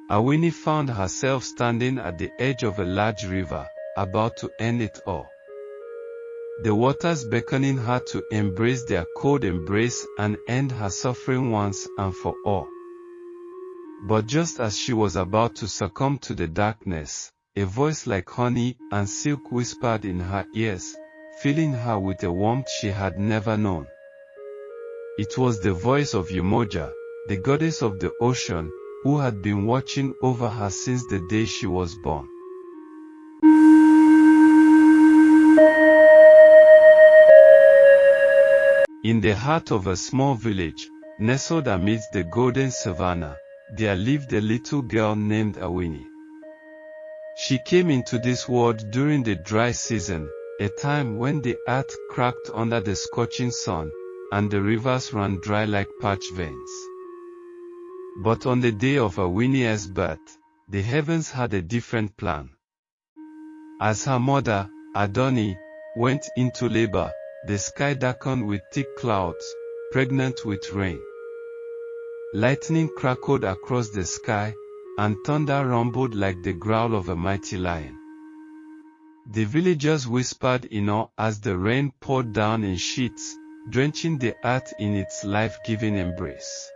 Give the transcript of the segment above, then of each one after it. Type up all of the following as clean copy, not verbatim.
Awini found herself standing at the edge of a large river, about to end it all. The waters beckoning her to embrace their cold embrace and end her suffering once and for all. But just as she was about to succumb to the darkness, a voice like honey and silk whispered in her ears, filling her with a warmth she had never known. It was the voice of Yemoja, the goddess of the ocean, who had been watching over her since the day she was born. In the heart of a small village, nestled amidst the golden savanna, there lived a little girl named Awini. She came into this world during the dry season, a time when the earth cracked under the scorching sun, and the rivers ran dry like parched veins. But on the day of Awini's birth, the heavens had a different plan. As her mother, Awini, went into labor, the sky darkened with thick clouds, pregnant with rain. Lightning crackled across the sky, and thunder rumbled like the growl of a mighty lion. The villagers whispered in awe as the rain poured down in sheets, drenching the earth in its life-giving embrace.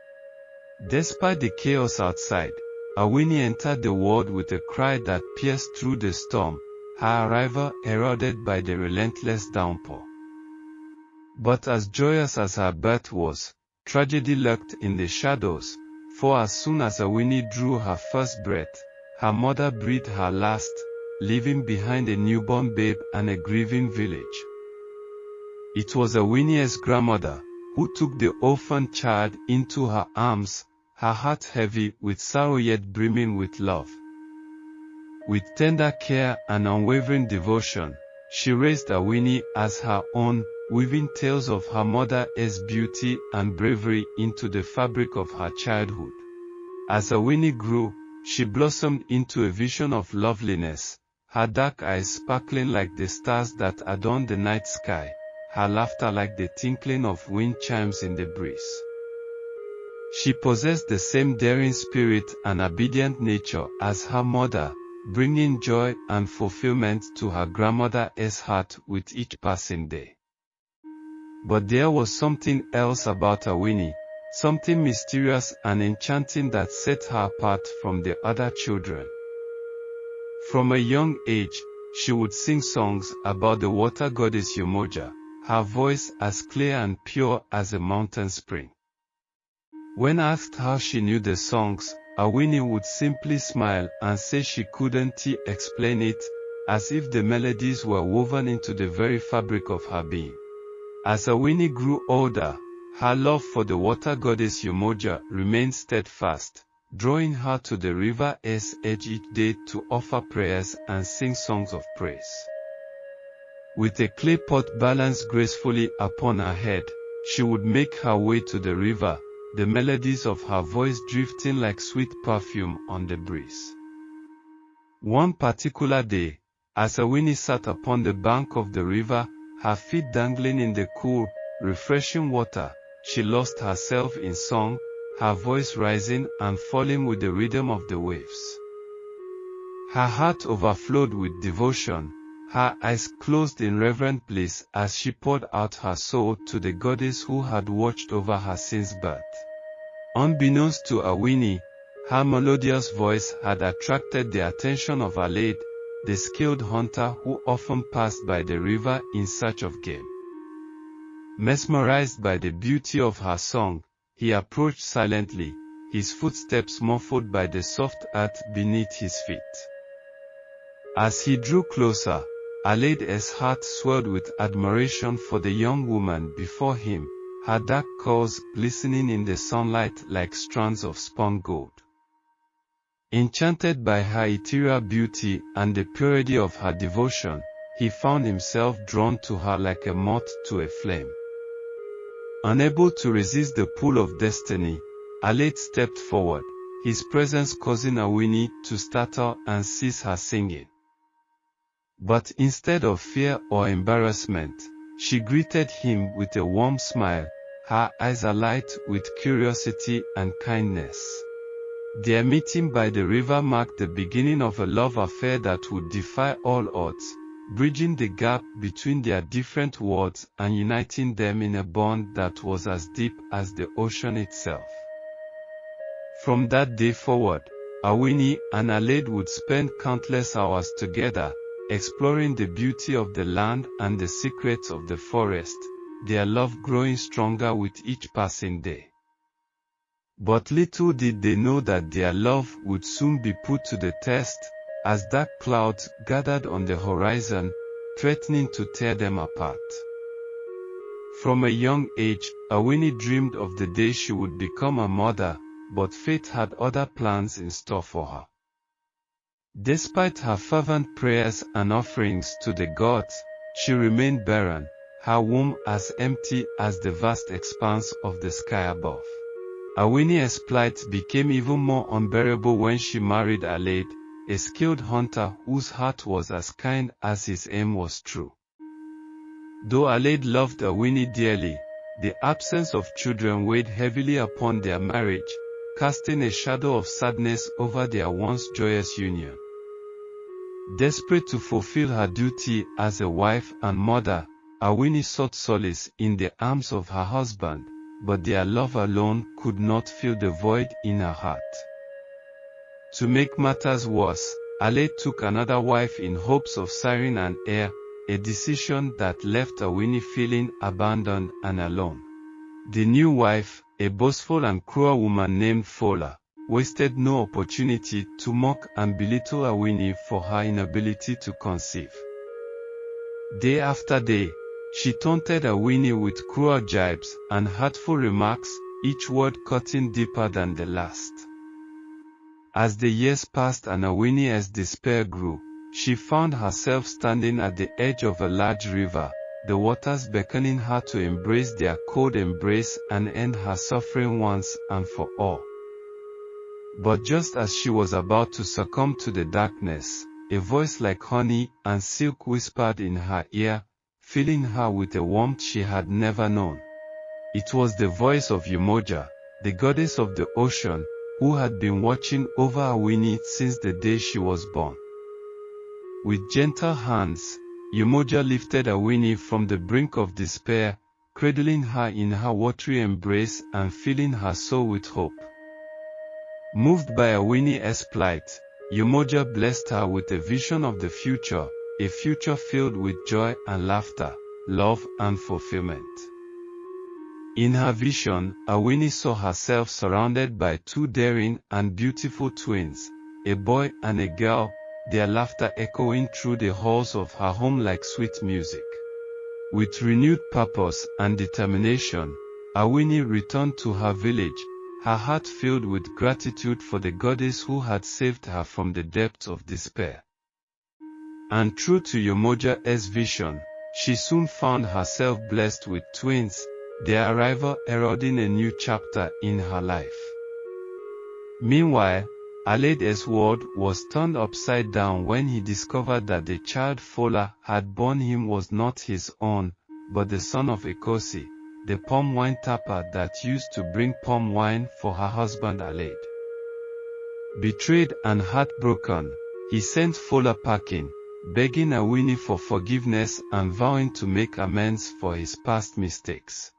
Despite the chaos outside, Awini entered the world with a cry that pierced through the storm, her arrival heralded by the relentless downpour. But as joyous as her birth was, tragedy lurked in the shadows, for as soon as Awini drew her first breath, her mother breathed her last, leaving behind a newborn babe and a grieving village. It was Awini's grandmother, who took the orphan child into her arms, her heart heavy with sorrow yet brimming with love. With tender care and unwavering devotion, she raised Awini as her own, weaving tales of her mother's beauty and bravery into the fabric of her childhood. As Awini grew, she blossomed into a vision of loveliness, her dark eyes sparkling like the stars that adorn the night sky, her laughter like the tinkling of wind chimes in the breeze. She possessed the same daring spirit and obedient nature as her mother, bringing joy and fulfillment to her grandmother's heart with each passing day. But there was something else about Awini, something mysterious and enchanting that set her apart from the other children. From a young age, she would sing songs about the water goddess Yemoja, her voice as clear and pure as a mountain spring. When asked how she knew the songs, Awini would simply smile and say she couldn't explain it, as if the melodies were woven into the very fabric of her being. As Awini grew older, her love for the water goddess Yemoja remained steadfast, drawing her to the river's edge each day to offer prayers and sing songs of praise. With a clay pot balanced gracefully upon her head, she would make her way to the river, the melodies of her voice drifting like sweet perfume on the breeze. One particular day, as Awini sat upon the bank of the river, her feet dangling in the cool, refreshing water, she lost herself in song, her voice rising and falling with the rhythm of the waves. Her heart overflowed with devotion, her eyes closed in reverent bliss as she poured out her soul to the goddess who had watched over her since birth. Unbeknownst to Awini, her melodious voice had attracted the attention of Alade, the skilled hunter who often passed by the river in search of game. Mesmerized by the beauty of her song, he approached silently, his footsteps muffled by the soft earth beneath his feet. As he drew closer, Alade's heart swelled with admiration for the young woman before him, her dark curls glistening in the sunlight like strands of spun gold. Enchanted by her ethereal beauty and the purity of her devotion, he found himself drawn to her like a moth to a flame. Unable to resist the pull of destiny, Alade stepped forward, his presence causing Awini to startle and cease her singing. But instead of fear or embarrassment, she greeted him with a warm smile, her eyes alight with curiosity and kindness. Their meeting by the river marked the beginning of a love affair that would defy all odds, bridging the gap between their different worlds and uniting them in a bond that was as deep as the ocean itself. From that day forward, Awini and Alade would spend countless hours together, exploring the beauty of the land and the secrets of the forest, their love growing stronger with each passing day. But little did they know that their love would soon be put to the test, as dark clouds gathered on the horizon, threatening to tear them apart. From a young age, Awini dreamed of the day she would become a mother, but fate had other plans in store for her. Despite her fervent prayers and offerings to the gods, she remained barren, her womb as empty as the vast expanse of the sky above. Awini's plight became even more unbearable when she married Alade, a skilled hunter whose heart was as kind as his aim was true. Though Alade loved Awini dearly, the absence of children weighed heavily upon their marriage, casting a shadow of sadness over their once joyous union. Desperate to fulfill her duty as a wife and mother, Awini sought solace in the arms of her husband, but their love alone could not fill the void in her heart. To make matters worse, Alade took another wife in hopes of siring an heir, a decision that left Awini feeling abandoned and alone. The new wife, a boastful and cruel woman named Fola, wasted no opportunity to mock and belittle Awini for her inability to conceive. Day after day, she taunted Awini with cruel jibes and hurtful remarks, each word cutting deeper than the last. As the years passed and Awini's despair grew, she found herself standing at the edge of a large river, the waters beckoning her to embrace their cold embrace and end her suffering once and for all. But just as she was about to succumb to the darkness, a voice like honey and silk whispered in her ear, filling her with a warmth she had never known. It was the voice of Yemoja, the goddess of the ocean, who had been watching over Awini since the day she was born. With gentle hands, Yemoja lifted Awini from the brink of despair, cradling her in her watery embrace and filling her soul with hope. Moved by Awini's plight, Yemoja blessed her with a vision of the future, a future filled with joy and laughter, love and fulfillment. In her vision, Awini saw herself surrounded by two daring and beautiful twins, a boy and a girl, their laughter echoing through the halls of her home like sweet music. With renewed purpose and determination, Awini returned to her village, her heart filled with gratitude for the goddess who had saved her from the depths of despair. And true to Yemoja's vision, she soon found herself blessed with twins, their arrival heralding a new chapter in her life. Meanwhile, Alade's world was turned upside down when he discovered that the child Fola had borne him was not his own, but the son of Ekosi, the palm wine tapper that used to bring palm wine for her husband Alade. Betrayed and heartbroken, he sent Fola packing, begging Awini for forgiveness and vowing to make amends for his past mistakes.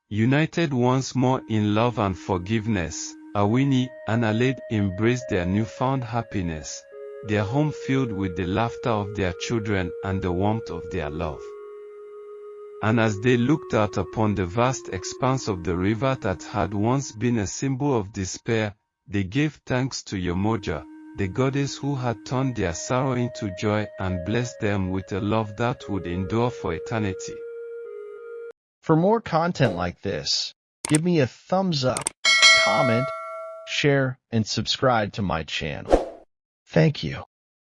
United once more in love and forgiveness, Awini and Alade embraced their newfound happiness, their home filled with the laughter of their children and the warmth of their love. And as they looked out upon the vast expanse of the river that had once been a symbol of despair, they gave thanks to Yemoja, the goddess who had turned their sorrow into joy and blessed them with a love that would endure for eternity. For more content like this, give me a thumbs up, comment, share, and subscribe to my channel. Thank you.